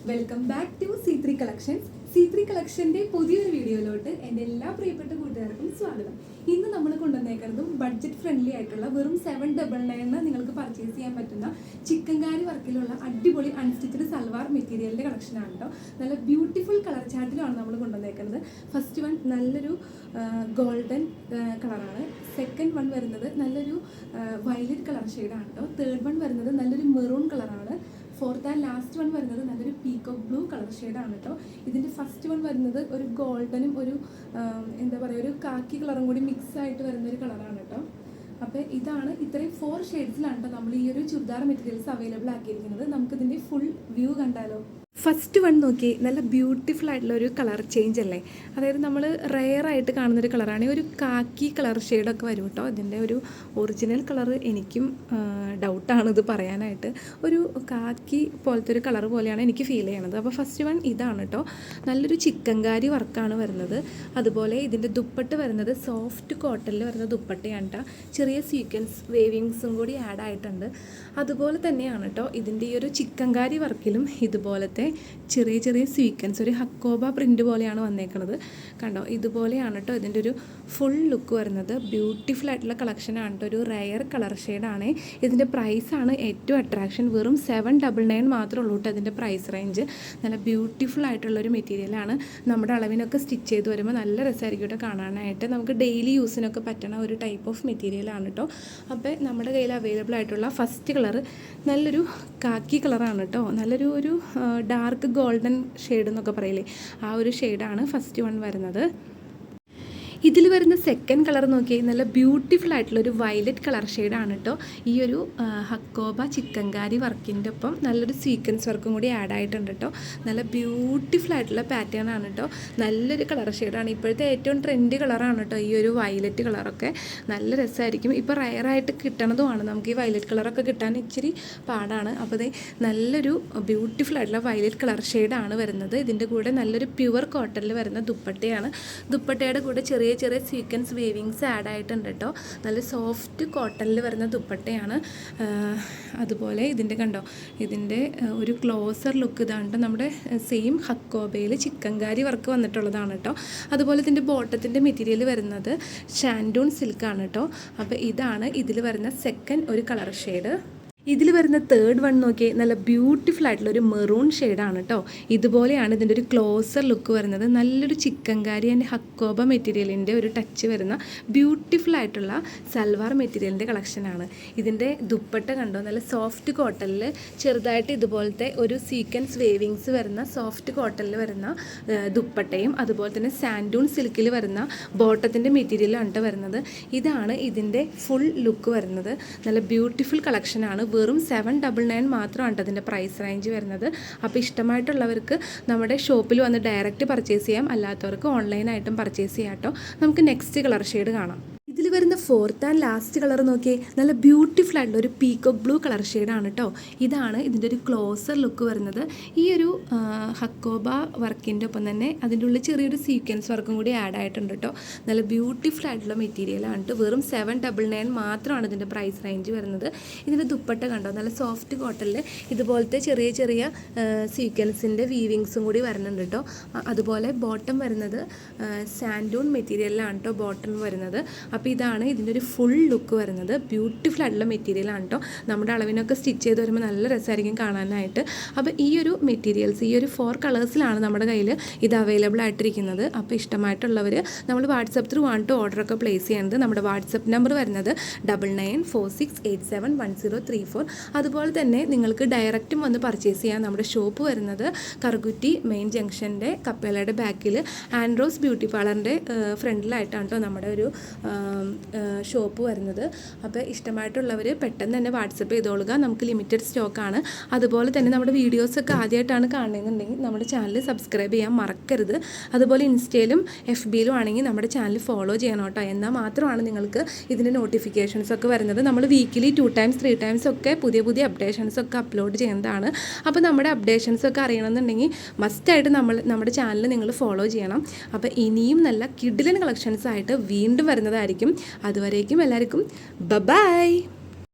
Welcome back to C3 collections. C3 കളക്ഷൻ്റെ പുതിയൊരു വീഡിയോയിലോട്ട് എൻ്റെ എല്ലാ പ്രിയപ്പെട്ട കൂട്ടുകാർക്കും സ്വാഗതം. ഇന്ന് നമ്മൾ കൊണ്ടുവന്നേക്കുന്നതും ബഡ്ജറ്റ് ഫ്രണ്ട്ലി ആയിട്ടുള്ള വെറും 799 നിങ്ങൾക്ക് പർച്ചേസ് ചെയ്യാൻ പറ്റുന്ന ചിക്കൻകാരി വർക്കിലുള്ള അടിപൊളി അൺസ്റ്റിച്ചഡ് സൽവാർ മെറ്റീരിയലിൻ്റെ കളക്ഷനാണ് കേട്ടോ. നല്ല ബ്യൂട്ടിഫുൾ കളർ ചാർട്ടിലാണ് നമ്മൾ കൊണ്ടുവന്നേക്കുന്നത്. ഫസ്റ്റ് വൺ നല്ലൊരു ഗോൾഡൻ കളറാണ്. സെക്കൻഡ് വൺ വരുന്നത് നല്ലൊരു വയലറ്റ് കളർ ഷെയ്ഡാണ് കേട്ടോ. തേർഡ് വൺ വരുന്നത് നല്ലൊരു മെറൂൺ കളറാണ്. ഫോർത്ത് ആൻഡ് ലാസ്റ്റ് വൺ വരുന്നത് നല്ലൊരു പീകോക്ക് ബ്ലൂ കളർ ഷെയ്ഡാണ് കേട്ടോ. ഇതിൻ്റെ ഫസ്റ്റ് വൺ വരുന്നത് ഒരു ഗോൾഡനും ഒരു എന്താ പറയുക ഒരു കാക്കി കളറും കൂടി മിക്സ് ആയിട്ട് വരുന്നൊരു കളറാണ് കേട്ടോ. അപ്പോൾ ഇതാണ് ഇത്രയും 4 ഷെയ്ഡ്സിലാണ് കേട്ടോ നമ്മൾ ഈ ഒരു ചുരിദാർ മെറ്റീരിയൽസ് അവൈലബിൾ ആക്കിയിരിക്കുന്നത്. നമുക്കിതിൻ്റെ ഫുൾ വ്യൂ കണ്ടാലോ? ഫസ്റ്റ് വൺ നോക്കി, നല്ല ബ്യൂട്ടിഫുൾ ആയിട്ടുള്ള ഒരു കളർ ചേഞ്ച് അല്ലേ. അതായത് നമ്മൾ റെയറായിട്ട് കാണുന്നൊരു കളറാണ്. ഒരു കാക്കി കളർ ഷെയ്ഡൊക്കെ വരും കേട്ടോ. ഇതിൻ്റെ ഒരു ഒറിജിനൽ കളർ എനിക്കും ഡൗട്ടാണ് ഇത് പറയാനായിട്ട്. ഒരു കാക്കി പോലത്തെ ഒരു കളർ പോലെയാണ് എനിക്ക് ഫീൽ ചെയ്യണത്. അപ്പോൾ ഫസ്റ്റ് വൺ ഇതാണ് കേട്ടോ. നല്ലൊരു ചിക്കൻകാരി വർക്കാണ് വരുന്നത്. അതുപോലെ ഇതിൻ്റെ ദുപ്പട്ട വരുന്നത് സോഫ്റ്റ് കോട്ടണിൽ വരുന്ന ദുപ്പട്ടയാണ് കേട്ടോ. ചെറിയ സീക്വൻസ് വേവിങ്സും കൂടി ആഡ് ആയിട്ടുണ്ട്. അതുപോലെ തന്നെയാണ് കേട്ടോ ഇതിൻ്റെ ഈ ഒരു ചിക്കൻകാരി വർക്കിലും ഇതുപോലത്തെ ചെറിയ ചെറിയ സീക്വൻസ് ഒരു ഹക്കോബ പ്രിൻ്റ് പോലെയാണ് വന്നേക്കുന്നത്. കണ്ടോ, ഇതുപോലെയാണ് കേട്ടോ ഇതിൻ്റെ ഒരു ഫുൾ ലുക്ക് വരുന്നത്. ബ്യൂട്ടിഫുൾ ആയിട്ടുള്ള കളക്ഷനാണ് കേട്ടോ. ഒരു റെയർ കളർ ഷെയ്ഡാണ്. ഇതിൻ്റെ പ്രൈസാണ് ഏറ്റവും അട്രാക്ഷൻ. വെറും 799 മാത്രമേ ഉള്ളൂ കേട്ടോ ഇതിൻ്റെ പ്രൈസ് റേഞ്ച്. നല്ല ബ്യൂട്ടിഫുൾ ആയിട്ടുള്ളൊരു മെറ്റീരിയലാണ്. നമ്മുടെ അളവിനൊക്കെ സ്റ്റിച്ച് ചെയ്ത് വരുമ്പോൾ നല്ല രസമായിരിക്കും കേട്ടോ കാണാനായിട്ട്. നമുക്ക് ഡെയിലി യൂസിനൊക്കെ പറ്റണ ഒരു ടൈപ്പ് ഓഫ് മെറ്റീരിയലാണ് കേട്ടോ. അപ്പോൾ നമ്മുടെ കയ്യിൽ അവൈലബിൾ ആയിട്ടുള്ള ഫസ്റ്റ് കളർ നല്ലൊരു കാക്കി കളറാണ് കേട്ടോ. നല്ലൊരു ഡാർക്ക് ഗോൾഡൻ ഷെയ്ഡ് എന്നൊക്കെ പറയില്ലേ, ആ ഒരു ഷെയ്ഡാണ് ഫസ്റ്റ് വൺ വരുന്നത്. ഇതിൽ വരുന്ന സെക്കൻഡ് കളർ നോക്കി, നല്ല ബ്യൂട്ടിഫുൾ ആയിട്ടുള്ളൊരു വയലറ്റ് കളർ ഷെയ്ഡാണ് കേട്ടോ. ഈ ഒരു ഹക്കോബ ചിക്കൻകാരി വർക്കിൻ്റെ ഒപ്പം നല്ലൊരു സീക്വൻസ് വർക്കും കൂടി ആഡ് ആയിട്ടുണ്ട് കേട്ടോ. നല്ല ബ്യൂട്ടിഫുൾ ആയിട്ടുള്ള പാറ്റേൺ ആണ് കേട്ടോ. നല്ലൊരു കളർ ഷെയ്ഡാണ്. ഇപ്പോഴത്തെ ഏറ്റവും ട്രെൻഡ് കളറാണ് കേട്ടോ ഈ ഒരു വയലറ്റ് കളറൊക്കെ. നല്ല രസമായിരിക്കും. ഇപ്പോൾ റയറായിട്ട് കിട്ടണതുമാണ്. നമുക്ക് ഈ വയലറ്റ് കളറൊക്കെ കിട്ടാൻ ഇച്ചിരി പാടാണ്. അപ്പോൾ ഇത് നല്ലൊരു ബ്യൂട്ടിഫുൾ ആയിട്ടുള്ള വയലറ്റ് കളർ ഷെയ്ഡാണ് വരുന്നത്. ഇതിൻ്റെ കൂടെ നല്ലൊരു പ്യുവർ കോട്ടണിൽ വരുന്ന ദുപ്പട്ടയാണ്. ദുപ്പട്ടയുടെ കൂടെ ചെറിയ ചെറിയ സീക്വൻസ് വേവിങ്സ് ആഡ് ആയിട്ടുണ്ട് കേട്ടോ. നല്ല സോഫ്റ്റ് കോട്ടണിൽ വരുന്ന ദുപ്പട്ടയാണ്. അതുപോലെ ഇതിൻ്റെ കണ്ടോ, ഇതിൻ്റെ ഒരു ക്ലോസർ ലുക്ക് ഇതാണ്. നമ്മുടെ സെയിം ഹക്കോബയിൽ ചിക്കൻകാരി വർക്ക് വന്നിട്ടുള്ളതാണ് കേട്ടോ. അതുപോലെ ഇതിൻ്റെ ബോട്ടത്തിൻ്റെ മെറ്റീരിയൽ വരുന്നത് ഷാൻഡൂൺ സിൽക്കാണ് കേട്ടോ. അപ്പോൾ ഇതാണ് ഇതിൽ വരുന്ന സെക്കൻഡ് ഒരു കളർ ഷെയ്ഡ്. ഇതിൽ വരുന്ന തേർഡ് വൺ നോക്കി, നല്ല ബ്യൂട്ടിഫുൾ ആയിട്ടുള്ള ഒരു മെറൂൺ ഷെയ്ഡാണ് കേട്ടോ. ഇതുപോലെയാണ് ഇതിൻ്റെ ഒരു ക്ലോസർ ലുക്ക് വരുന്നത്. നല്ലൊരു ചിക്കൻകാരി ആൻഡ് ഹക്കോബ മെറ്റീരിയലിൻ്റെ ഒരു ടച്ച് വരുന്ന ബ്യൂട്ടിഫുൾ ആയിട്ടുള്ള സൽവാർ മെറ്റീരിയലിൻ്റെ കളക്ഷനാണ്. ഇതിൻ്റെ ദുപ്പട്ട കണ്ടോ, നല്ല സോഫ്റ്റ് കോട്ടണിൽ ചെറുതായിട്ട് ഇതുപോലത്തെ ഒരു സീക്വൻസ് വേവിങ്സ് വരുന്ന സോഫ്റ്റ് കോട്ടണിൽ വരുന്ന ദുപ്പട്ടയും അതുപോലെ തന്നെ സാൻഡൂൺ സിൽക്കിൽ വരുന്ന ബോട്ടത്തിൻ്റെ മെറ്റീരിയലാണ് കേട്ടോ വരുന്നത്. ഇതാണ് ഇതിൻ്റെ ഫുൾ ലുക്ക് വരുന്നത്. നല്ല ബ്യൂട്ടിഫുൾ കളക്ഷനാണ്. വെറും 799 മാത്രമാണ് അതിൻ്റെ പ്രൈസ് റേഞ്ച് വരുന്നത്. അപ്പോൾ ഇഷ്ടമായിട്ടുള്ളവർക്ക് നമ്മുടെ ഷോപ്പിൽ വന്ന് ഡയറക്റ്റ് പർച്ചേസ് ചെയ്യാം. അല്ലാത്തവർക്ക് ഓൺലൈനായിട്ടും പർച്ചേസ് ചെയ്യാം കേട്ടോ. നമുക്ക് നെക്സ്റ്റ് കളർ ഷെയ്ഡ് കാണാം. ഇതിൽ വരുന്ന ഫോർത്ത് ആൻഡ് ലാസ്റ്റ് കളർ നോക്കിയേ, നല്ല ബ്യൂട്ടിഫുൾ ആയിട്ടുള്ള ഒരു പീകോക്ക് ബ്ലൂ കളർ ഷെയ്ഡാണ് കേട്ടോ. ഇതാണ് ഇതിൻ്റെ ഒരു ക്ലോസർ ലുക്ക് വരുന്നത്. ഈ ഒരു ഹക്കോബ വർക്കിൻ്റെ ഒപ്പം തന്നെ അതിൻ്റെ ഉള്ളിൽ ചെറിയൊരു സീക്വൻസ് വർക്കും കൂടി ആഡ് ആയിട്ടുണ്ട് കേട്ടോ. നല്ല ബ്യൂട്ടിഫുൾ ആയിട്ടുള്ള മെറ്റീരിയലാണ് കേട്ടോ. വെറും 799 മാത്രമാണ് ഇതിൻ്റെ പ്രൈസ് റേഞ്ച് വരുന്നത്. ഇതിൻ്റെ ദുപ്പട്ട കണ്ടോ, നല്ല സോഫ്റ്റ് കോട്ടണിൽ ഇതുപോലത്തെ ചെറിയ ചെറിയ സീക്വൻസിൻ്റെ വീവിങ്സും കൂടി വരുന്നുണ്ട് കേട്ടോ. അതുപോലെ ബോട്ടം വരുന്നത് സാൻഡൂൺ മെറ്റീരിയലിലാണ് കേട്ടോ ബോട്ടം വരുന്നത്. അപ്പോൾ ഇതാണ് ഇതിൻ്റെ ഒരു ഫുൾ ലുക്ക് വരുന്നത്. ബ്യൂട്ടിഫുൾ ആയിട്ടുള്ള മെറ്റീരിയലാണ് കേട്ടോ. നമ്മുടെ അളവിനൊക്കെ സ്റ്റിച്ച് ചെയ്ത് വരുമ്പോൾ നല്ല രസമായിരിക്കും കാണാനായിട്ട്. അപ്പോൾ ഈ ഒരു മെറ്റീരിയൽസ് ഈ ഒരു 4 കളേഴ്സിലാണ് നമ്മുടെ കയ്യിൽ ഇത് അവൈലബിൾ ആയിട്ടിരിക്കുന്നത്. അപ്പോൾ ഇഷ്ടമായിട്ടുള്ളവർ നമ്മൾ വാട്സപ്പ് ത്രൂ ആണ് ടു ഓർഡറൊക്കെ പ്ലേസ് ചെയ്യുന്നത്. നമ്മുടെ വാട്സപ്പ് നമ്പർ വരുന്നത് 9946871034. അതുപോലെ തന്നെ നിങ്ങൾക്ക് ഡയറക്റ്റും വന്ന് പർച്ചേസ് ചെയ്യാം. നമ്മുടെ ഷോപ്പ് വരുന്നത് കറുകുറ്റി മെയിൻ ജംഗ്ഷൻ്റെ കപ്പേലയുടെ ബാക്കിൽ ആൻഡ്രോസ് ബ്യൂട്ടി പാർലറിൻ്റെ ഫ്രണ്ടിലായിട്ടാണ് കേട്ടോ നമ്മുടെ ഒരു ഷോപ്പ് വരുന്നത്. അപ്പോൾ ഇഷ്ടമായിട്ടുള്ളവർ പെട്ടെന്ന് തന്നെ വാട്സപ്പ് ചെയ്തോളുക. നമുക്ക് ലിമിറ്റഡ് സ്റ്റോക്കാണ്. അതുപോലെ തന്നെ നമ്മുടെ വീഡിയോസൊക്കെ ആദ്യമായിട്ടാണ് കാണുന്നുണ്ടെങ്കിൽ നമ്മുടെ ചാനൽ സബ്സ്ക്രൈബ് ചെയ്യാൻ മറക്കരുത്. അതുപോലെ ഇൻസ്റ്റയിലും FBയിലും ആണെങ്കിൽ നമ്മുടെ ചാനൽ ഫോളോ ചെയ്യണം കേട്ടോ. എന്നാൽ മാത്രമാണ് നിങ്ങൾക്ക് ഇതിൻ്റെ നോട്ടിഫിക്കേഷൻസ് ഒക്കെ വരുന്നത്. നമ്മൾ വീക്കിലി 2 times 3 times ഒക്കെ പുതിയ പുതിയ അപ്ഡേഷൻസ് ഒക്കെ അപ്ലോഡ് ചെയ്യുന്നതാണ്. അപ്പോൾ നമ്മുടെ അപ്ഡേഷൻസ് ഒക്കെ അറിയണമെന്നുണ്ടെങ്കിൽ മസ്റ്റായിട്ട് നമ്മുടെ ചാനൽ നിങ്ങൾ ഫോളോ ചെയ്യണം. അപ്പോൾ ഇനിയും നല്ല കിഡിലൻ കളക്ഷൻസ് ആയിട്ട് വീണ്ടും വരുന്നതായിരിക്കും. അതുവരേക്കും എല്ലാവർക്കും ബൈ.